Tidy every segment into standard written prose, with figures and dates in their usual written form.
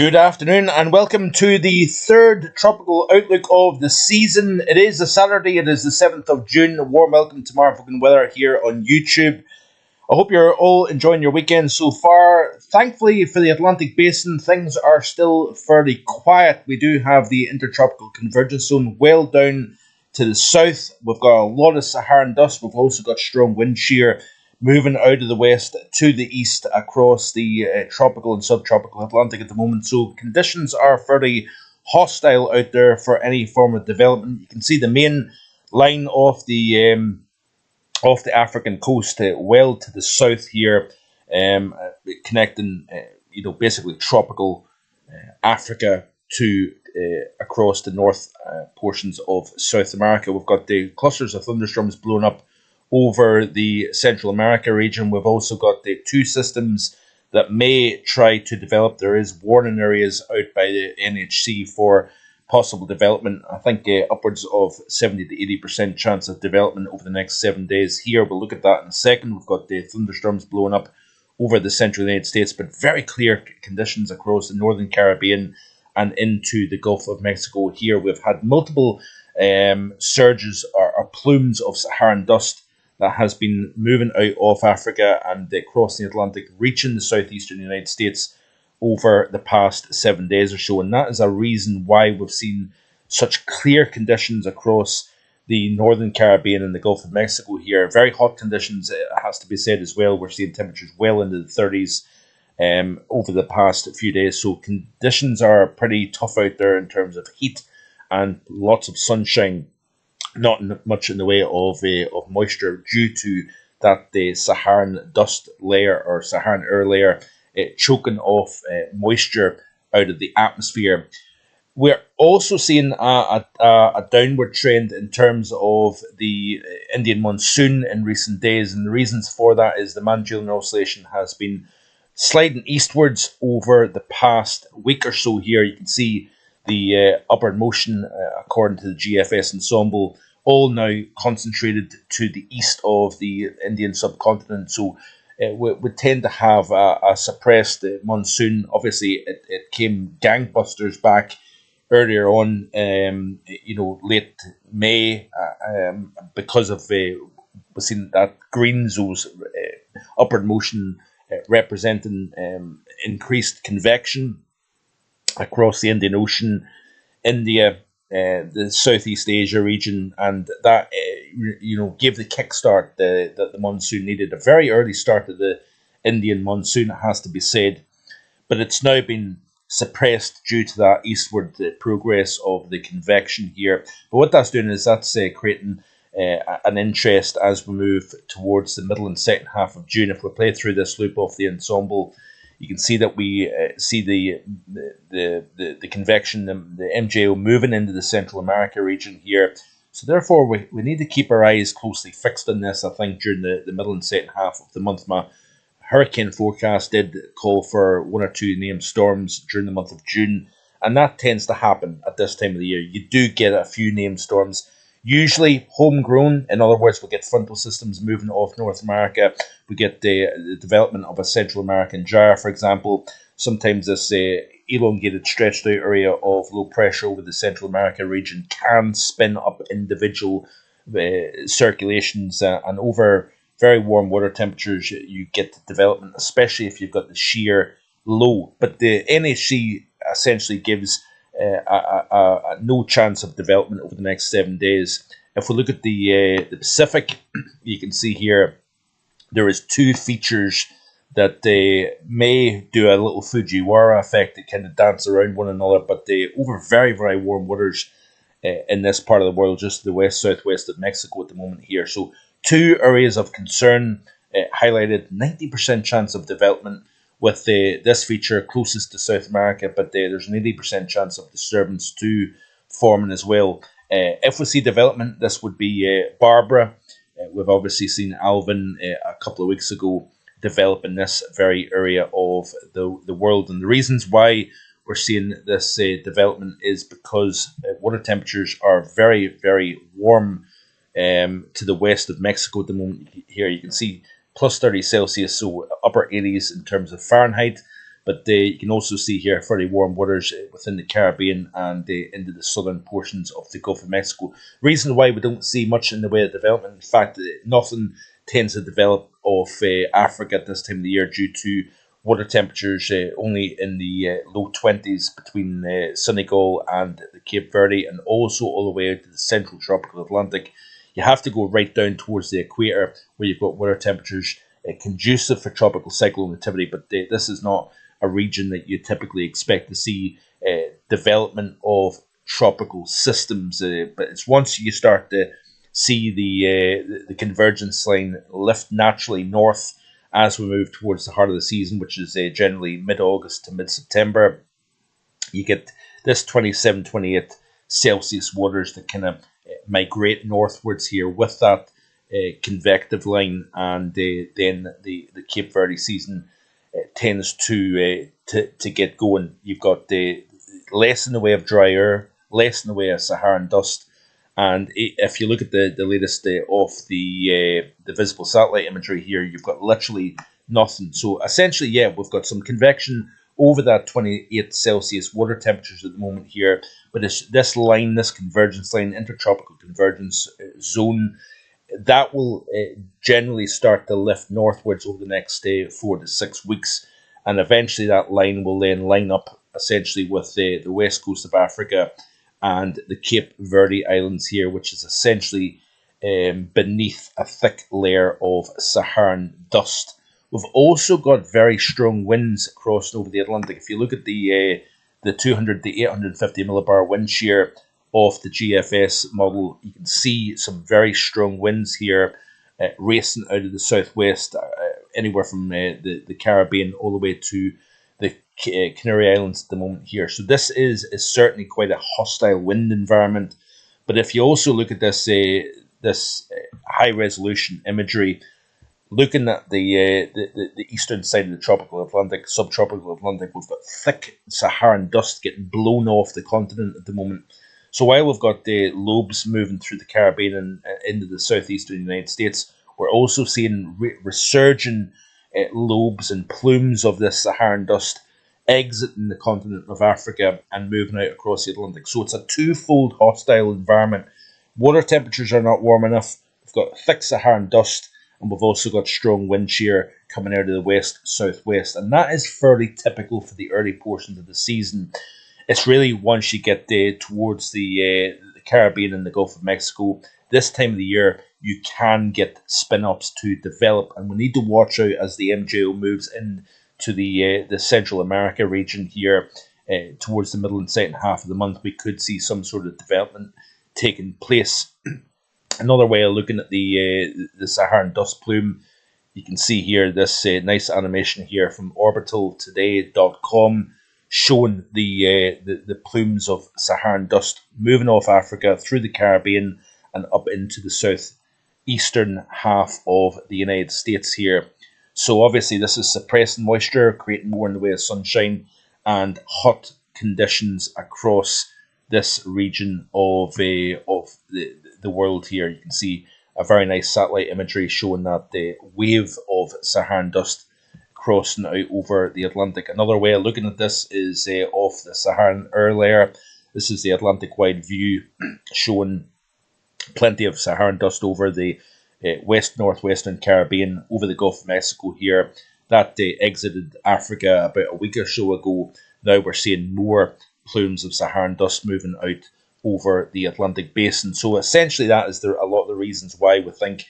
Good afternoon and welcome to the third tropical outlook of the season. It is a Saturday, it is the 7th of June. A warm welcome to Mar Vogan Weather here on YouTube. I hope you're all enjoying your weekend so far. Thankfully for the Atlantic Basin, things are still fairly quiet. We do have the intertropical convergence zone well down to the south. We've got a lot of Saharan dust. We've also got strong wind shear moving out of the west to the east across the tropical and subtropical Atlantic at the moment. So conditions are fairly hostile out there for any form of development. You can see the main line of the African coast well to the south here, connecting basically tropical Africa to across the north portions of South America. We've got the clusters of thunderstorms blowing up over the Central America region. We've also got the two systems that may try to develop. There is warning areas out by the NHC for possible development. I think upwards of 70 to 80% chance of development over the next 7 days here. We'll look at that in a second. We've got the thunderstorms blowing up over the central United States, but very clear conditions across the northern Caribbean and into the Gulf of Mexico here. We've had multiple surges or plumes of Saharan dust that has been moving out of Africa and across the Atlantic, reaching the southeastern United States over the past 7 days or so. And that is a reason why we've seen such clear conditions across the northern Caribbean and the Gulf of Mexico here. Very hot conditions, it has to be said as well. We're seeing temperatures well into the 30s over the past few days. So conditions are pretty tough out there in terms of heat and lots of sunshine. Not much in the way of moisture due to that the Saharan dust layer or Saharan air layer choking off moisture out of the atmosphere. We're also seeing a downward trend in terms of the Indian monsoon in recent days, and the reasons for that is the Monsoon oscillation has been sliding eastwards over the past week or so here. You can see the upward motion according to the GFS ensemble, all now concentrated to the east of the Indian subcontinent. So we tend to have a suppressed monsoon. Obviously, it came gangbusters back earlier on, late May, because of we've seen that green zones upward motion representing increased convection across the Indian Ocean, India, the Southeast Asia region, and that gave the kickstart that the monsoon needed. A very early start of the Indian monsoon, it has to be said, but it's now been suppressed due to that eastward progress of the convection here. But what that's doing is that's creating an interest as we move towards the middle and second half of June. If we play through this loop of the ensemble, you can see that we see the convection, the MJO moving into the Central America region here. So therefore, we need to keep our eyes closely fixed on this, I think, during the middle and second half of the month. My hurricane forecast did call for one or two named storms during the month of June, and that tends to happen at this time of the year. You do get a few named storms, usually homegrown. In other words, we get frontal systems moving off North America. We get the development of a Central American gyre, for example. Sometimes this elongated, stretched out area of low pressure over the Central America region can spin up individual circulations, and over very warm water temperatures, you get the development, especially if you've got the shear low. But the NHC essentially gives no chance of development over the next 7 days. If we look at the Pacific, you can see here there is two features that they may do a little Fujiwara effect to kind of dance around one another, but they over very, very warm waters in this part of the world, just to the west-southwest of Mexico at the moment here. So two areas of concern highlighted, 90% chance of development with this feature closest to South America, but there's an 80% chance of disturbance too forming as well. If we see development, this would be Barbara. We've obviously seen Alvin a couple of weeks ago develop in this very area of the world. And the reasons why we're seeing this development is because water temperatures are very, very warm to the west of Mexico at the moment. Here you can see plus 30 Celsius, so upper 80s in terms of Fahrenheit. But you can also see here fairly warm waters within the Caribbean and into the southern portions of the Gulf of Mexico. Reason why we don't see much in the way of development, in fact, nothing tends to develop off Africa at this time of the year due to water temperatures only in the low 20s between Senegal and the Cape Verde, and also all the way out to the central tropical Atlantic. You have to go right down towards the equator where you've got water temperatures conducive for tropical cyclone activity, but this is not a region that you typically expect to see development of tropical systems. But it's once you start to see the convergence line lift naturally north as we move towards the heart of the season, which is generally mid-August to mid-September, you get this 27, 28 Celsius waters that kind of migrate northwards here with that convective line, and then the Cape Verde season tends to get going. You've got less in the way of dry air, less in the way of Saharan dust, and if you look at the latest of the visible satellite imagery here, you've got literally nothing. So essentially, yeah, we've got some convection over that 28 Celsius water temperatures at the moment here, but this line, this convergence line, intertropical convergence zone, that will generally start to lift northwards over the next 4 to 6 weeks, and eventually that line will then line up essentially with the west coast of Africa and the Cape Verde Islands here, which is essentially beneath a thick layer of Saharan dust. We've also got very strong winds crossing over the Atlantic. If you look at the 200 to 850 millibar wind shear of the GFS model, you can see some very strong winds here racing out of the southwest, anywhere from the Caribbean all the way to the Canary Islands at the moment here. So this is certainly quite a hostile wind environment. But if you also look at this high resolution imagery, looking at the eastern side of the tropical Atlantic, subtropical Atlantic, we've got thick Saharan dust getting blown off the continent at the moment. So while we've got the lobes moving through the Caribbean and into the southeastern United States, we're also seeing resurging lobes and plumes of this Saharan dust exiting the continent of Africa and moving out across the Atlantic. So it's a twofold hostile environment. Water temperatures are not warm enough. We've got thick Saharan dust, and we've also got strong wind shear coming out of the west-southwest. And that is fairly typical for the early portions of the season. It's really once you get towards the Caribbean and the Gulf of Mexico, this time of the year, you can get spin-ups to develop. And we need to watch out as the MJO moves into the Central America region here towards the middle and second half of the month. We could see some sort of development taking place. Another way of looking at the Saharan dust plume, you can see here this nice animation here from orbitaltoday.com showing the plumes of Saharan dust moving off Africa through the Caribbean and up into the southeastern half of the United States here. So obviously this is suppressing moisture, creating more in the way of sunshine and hot conditions across this region of the world here. You can see a very nice satellite imagery showing that the wave of Saharan dust crossing out over the Atlantic. Another way of looking at this is off the Saharan air layer. This is the Atlantic-wide view showing plenty of Saharan dust over the west-northwestern Caribbean, over the Gulf of Mexico here. That exited Africa about a week or so ago. Now we're seeing more plumes of Saharan dust moving out over the Atlantic basin. So essentially that is a lot of the reasons why we think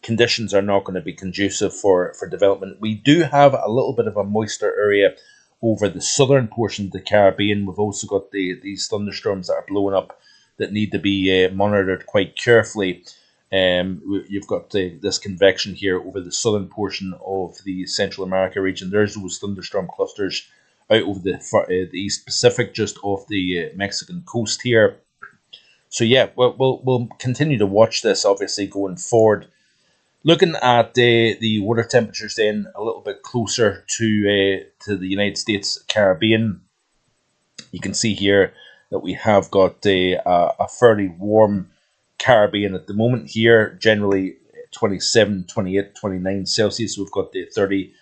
conditions are not going to be conducive for development. We do have a little bit of a moister area over the southern portion of the Caribbean. We've also got these thunderstorms that are blowing up that need to be monitored quite carefully. You've got this convection here over the southern portion of the Central America region. There's those thunderstorm clusters out over the East Pacific, just off the Mexican coast here. So yeah, we'll continue to watch this, obviously, going forward. Looking at the water temperatures then a little bit closer to the United States Caribbean, you can see here that we have got a fairly warm Caribbean at the moment here, generally 27, 28, 29 Celsius. We've got the 30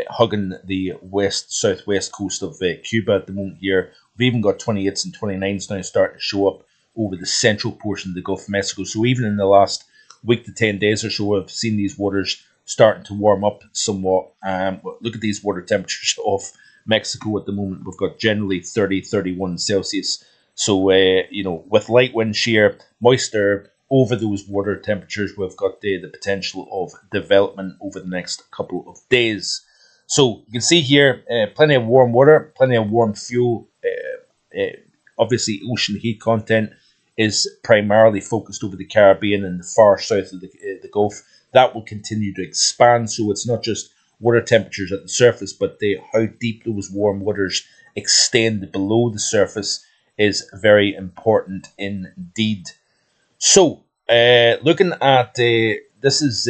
hugging the southwest coast of Cuba at the moment here. We've even got 28s and 29s now starting to show up over the central portion of the Gulf of Mexico. So even in the last week to 10 days or so, I've seen these waters starting to warm up somewhat. Look at these water temperatures off Mexico at the moment. We've got generally 30, 31 Celsius. So, with light wind shear, moisture over those water temperatures, we've got the potential of development over the next couple of days. So you can see here, plenty of warm water, plenty of warm fuel. Obviously, ocean heat content is primarily focused over the Caribbean and the far south of the Gulf. That will continue to expand. So it's not just water temperatures at the surface, but how deep those warm waters extend below the surface is very important indeed. So, looking at this is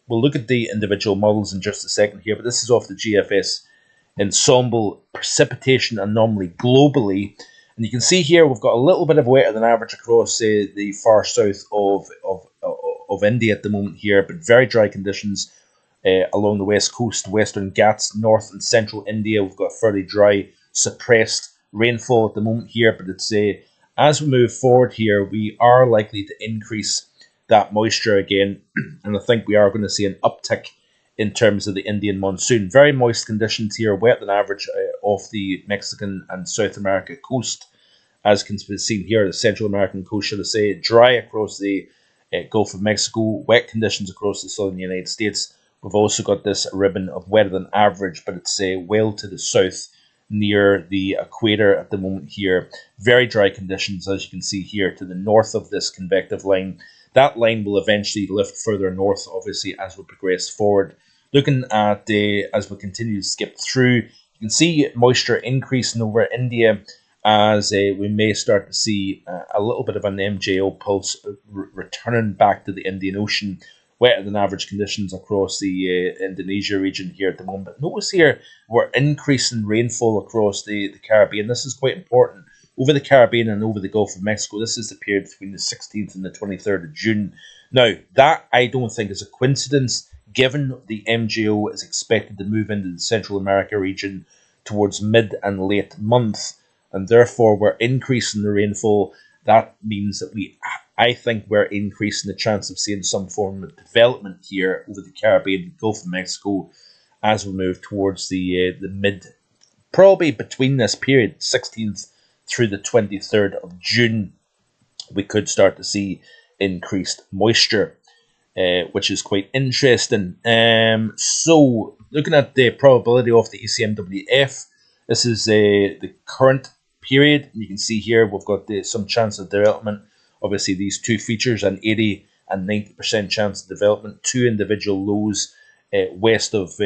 we'll look at the individual models in just a second here, but this is off the GFS ensemble precipitation anomaly globally, and you can see here we've got a little bit of wetter than average across the far south of India at the moment here, but very dry conditions along the west coast, Western Ghats, north and central India. We've got fairly dry, suppressed rainfall at the moment here, but it's as we move forward here, we are likely to increase that moisture again, and I think we are going to see an uptick in terms of the Indian monsoon. Very moist conditions here, wet than average off the Mexican and South America coast, as can be seen here, the Central American coast, should I say, dry across the Gulf of Mexico, wet conditions across the southern United States. We've also got this ribbon of wetter than average, but it's well to the south near the equator at the moment here. Very dry conditions, as you can see here, to the north of this convective line. That line will eventually lift further north, obviously, as we progress forward. Looking at, as we continue to skip through, you can see moisture increasing over India as we may start to see a little bit of an MJO pulse returning back to the Indian Ocean. Wetter than average conditions across the Indonesia region here at the moment. But notice here we're increasing rainfall across the Caribbean. This is quite important. Over the Caribbean and over the Gulf of Mexico, this is the period between the 16th and the 23rd of June. Now, that I don't think is a coincidence, given the MJO is expected to move into the Central America region towards mid and late month, and therefore we're increasing the rainfall. That means that I think we're increasing the chance of seeing some form of development here over the Caribbean, Gulf of Mexico, as we move towards the mid, probably between this period, 16th through the 23rd of June, we could start to see increased moisture, which is quite interesting. So, looking at the probability of the ECMWF, this is the current period. You can see here we've got some chance of development. Obviously, these two features, an 80 and 90% chance of development, two individual lows west of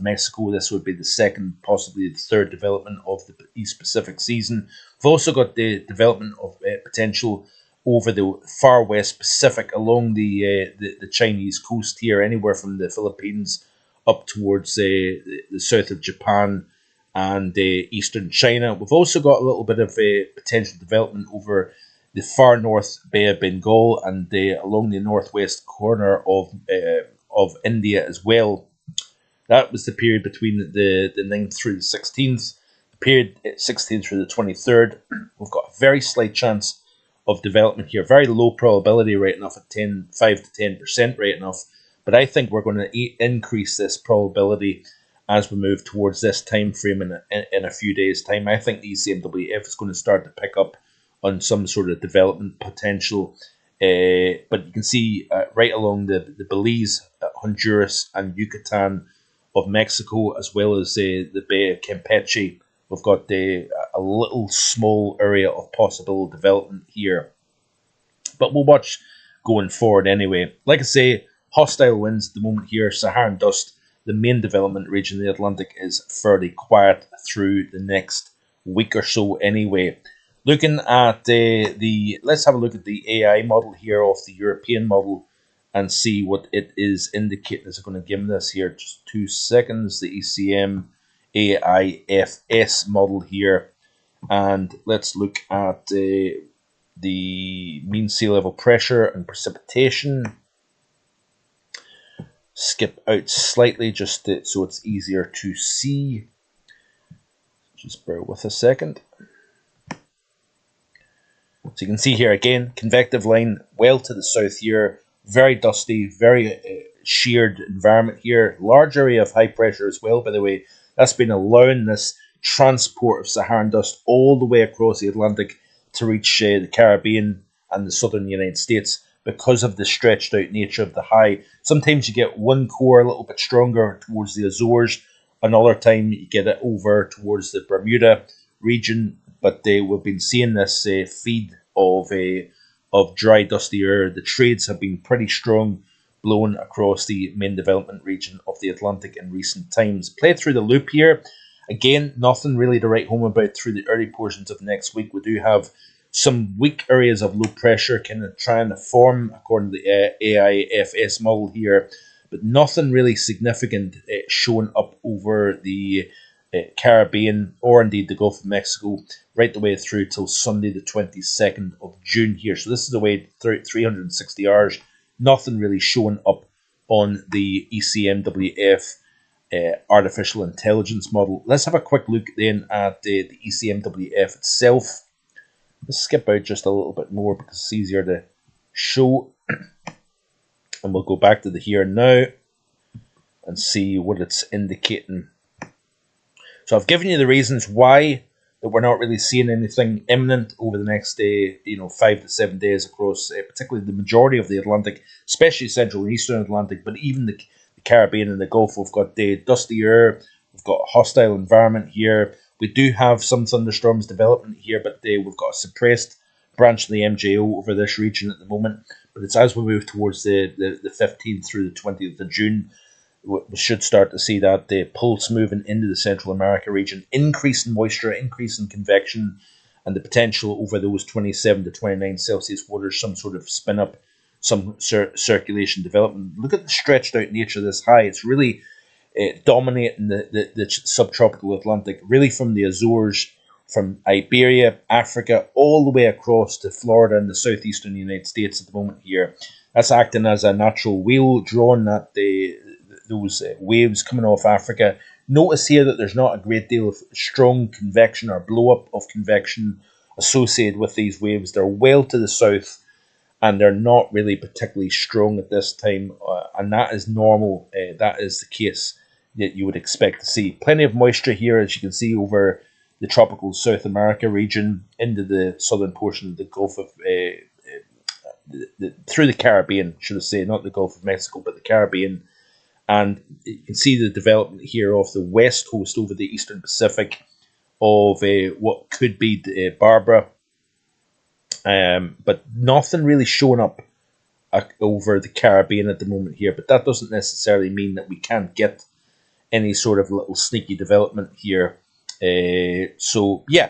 Mexico. This would be the second, possibly the third development of the East Pacific season. We've also got the development of potential over the far west Pacific along the Chinese coast here, anywhere from the Philippines up towards the south of Japan and eastern China. We've also got a little bit of potential development over the far north Bay of Bengal and along the northwest corner of India as well. That was the period between the 9th through the 16th. The period 16th through the 23rd, we've got a very slight chance of development here. Very low probability right enough at 5 to 10% right enough. But I think we're going to increase this probability as we move towards this time frame in a few days' time. I think the ECMWF is going to start to pick up on some sort of development potential. But you can see right along the Belize, Honduras, and Yucatan of Mexico, as well as the Bay of Campeche, we've got a little small area of possible development here. But we'll watch going forward anyway. Like I say, hostile winds at the moment here, Saharan dust. The main development region of the Atlantic is fairly quiet through the next week or so anyway. Looking at let's have a look at the AI model here of the European model and see what it is indicating. Is it going to give me this here? Just 2 seconds. The ECM AIFS model here. And let's look at the mean sea level pressure and precipitation. skip out slightly just so it's easier to see. Just bear with a second. So you can see here again, convective line well to the south here, very dusty, very sheared environment here, large area of high pressure as well, by the way. That's been allowing this transport of Saharan dust all the way across the Atlantic to reach the Caribbean and the southern United States because of the stretched out nature of the high. Sometimes you get one core a little bit stronger towards the Azores, another time you get it over towards the Bermuda region, but we've been seeing this feed of dry, dusty air. The trades have been pretty strong, blown across the main development region of the Atlantic in recent times. Play through the loop here. Again, nothing really to write home about through the early portions of next week. We do have some weak areas of low pressure kind of trying to form according to the AIFS model here, but nothing really significant showing up over the Caribbean or indeed the Gulf of Mexico right the way through till Sunday the 22nd of June here. So this is the way through 360 hours. Nothing really showing up on the ECMWF artificial intelligence model. Let's have a quick look then at the ECMWF itself. Let's skip out just a little bit more because it's easier to show. And we'll go back to the here and now and see what it's indicating. So I've given you the reasons why that we're not really seeing anything imminent over the next 5 to 7 days across, particularly the majority of the Atlantic, especially Central and Eastern Atlantic, but even the Caribbean and the Gulf. We've got dusty air, we've got a hostile environment here. We do have some thunderstorms developing here, but we've got a suppressed branch of the MJO over this region at the moment. But it's as we move towards the 15th through the 20th of June, we should start to see that the pulse moving into the Central America region, increase in moisture, increase in convection, and the potential over those 27 to 29 Celsius waters, some sort of spin up, some circulation development. Look at the stretched out nature of this high. It's really dominating the subtropical Atlantic, really from the Azores, from Iberia, Africa, all the way across to Florida and the southeastern United States at the moment here. That's acting as a natural wheel, drawing that those waves coming off Africa. Notice here that there's not a great deal of strong convection or blow up of convection associated with these waves. They're well to the south and they're not really particularly strong at this time, and that is normal. That is the case that you would expect to see. Plenty of moisture here, as you can see, over the tropical South America region into the southern portion of the Gulf of through the Caribbean, should I say, not the Gulf of Mexico, but the Caribbean. And you can see the development here off the west coast over the eastern Pacific of what could be Barbara. But nothing really showing up over the Caribbean at the moment here. But that doesn't necessarily mean that we can't get any sort of little sneaky development here. So, yeah,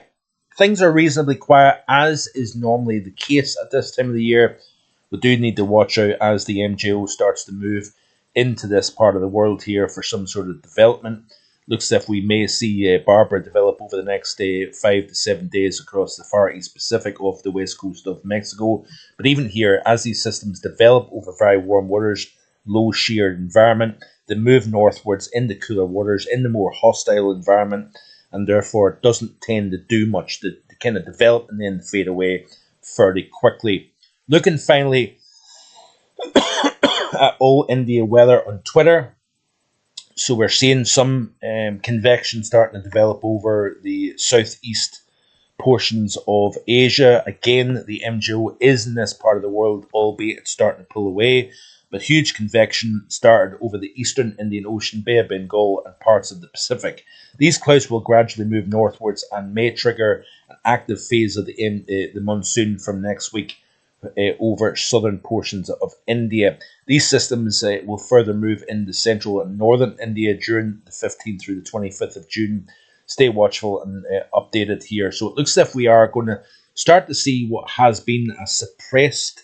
things are reasonably quiet, as is normally the case at this time of the year. We do need to watch out as the MJO starts to move into this part of the world here for some sort of development. Looks as if we may see Barbara develop over the next 5 to 7 days across the far east Pacific off the west coast of Mexico. But even here, as these systems develop over very warm waters, low shear environment, they move northwards into cooler waters, in the more hostile environment, and therefore it doesn't tend to do much. They kind of develop and then fade away fairly quickly. Looking finally at All India Weather on Twitter. So we're seeing some convection starting to develop over the southeast portions of Asia. Again, the MJO is in this part of the world, albeit it's starting to pull away. But huge convection started over the eastern Indian Ocean, Bay of Bengal, and parts of the Pacific. These clouds will gradually move northwards and may trigger an active phase of the monsoon from next week over southern portions of India. These systems will further move into central and northern India during the 15th through the 25th of June. Stay watchful and updated here. So it looks as if we are going to start to see what has been a suppressed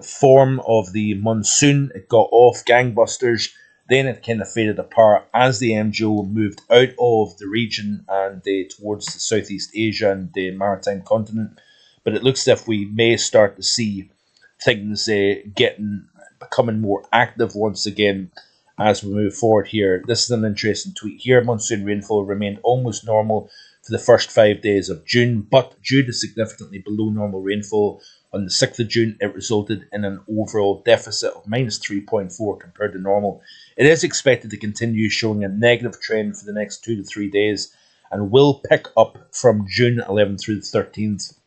form of the monsoon. It got off gangbusters, then it kind of faded apart as the MJO moved out of the region and towards the Southeast Asia and the maritime continent. But it looks as if we may start to see things becoming more active once again as we move forward here. This is an interesting tweet here. Monsoon rainfall remained almost normal for the first 5 days of June, but due to significantly below normal rainfall on the 6th of June, it resulted in an overall deficit of minus 3.4 compared to normal. It is expected to continue showing a negative trend for the next 2 to 3 days and will pick up from June 11th through the 13th.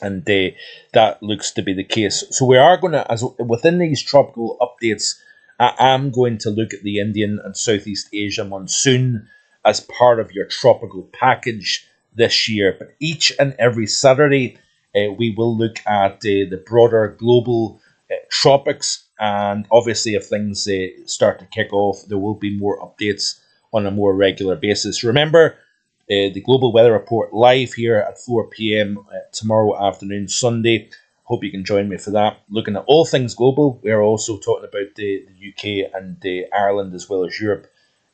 And that looks to be the case. So we are going to, as within these tropical updates, I am going to look at the Indian and Southeast Asia monsoon as part of your tropical package this year. But each and every Saturday, we will look at the broader global tropics. And obviously, if things start to kick off, there will be more updates on a more regular basis. Remember, the Global Weather Report live here at 4 p.m. Tomorrow afternoon, Sunday. Hope you can join me for that. Looking at all things global, we are also talking about the UK and Ireland as well as Europe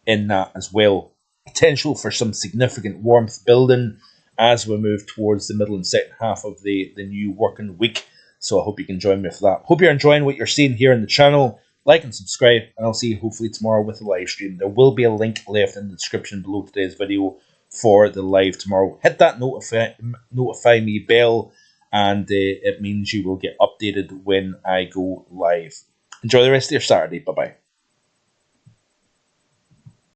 in that as well. Potential for some significant warmth building as we move towards the middle and second half of the new working week. So I hope you can join me for that. Hope you're enjoying what you're seeing here in the channel. Like and subscribe, and I'll see you hopefully tomorrow with a live stream. There will be a link left in the description below today's video for the live tomorrow. Hit that notify me bell, and it means you will get updated when I go live. Enjoy the rest of your Saturday. Bye bye.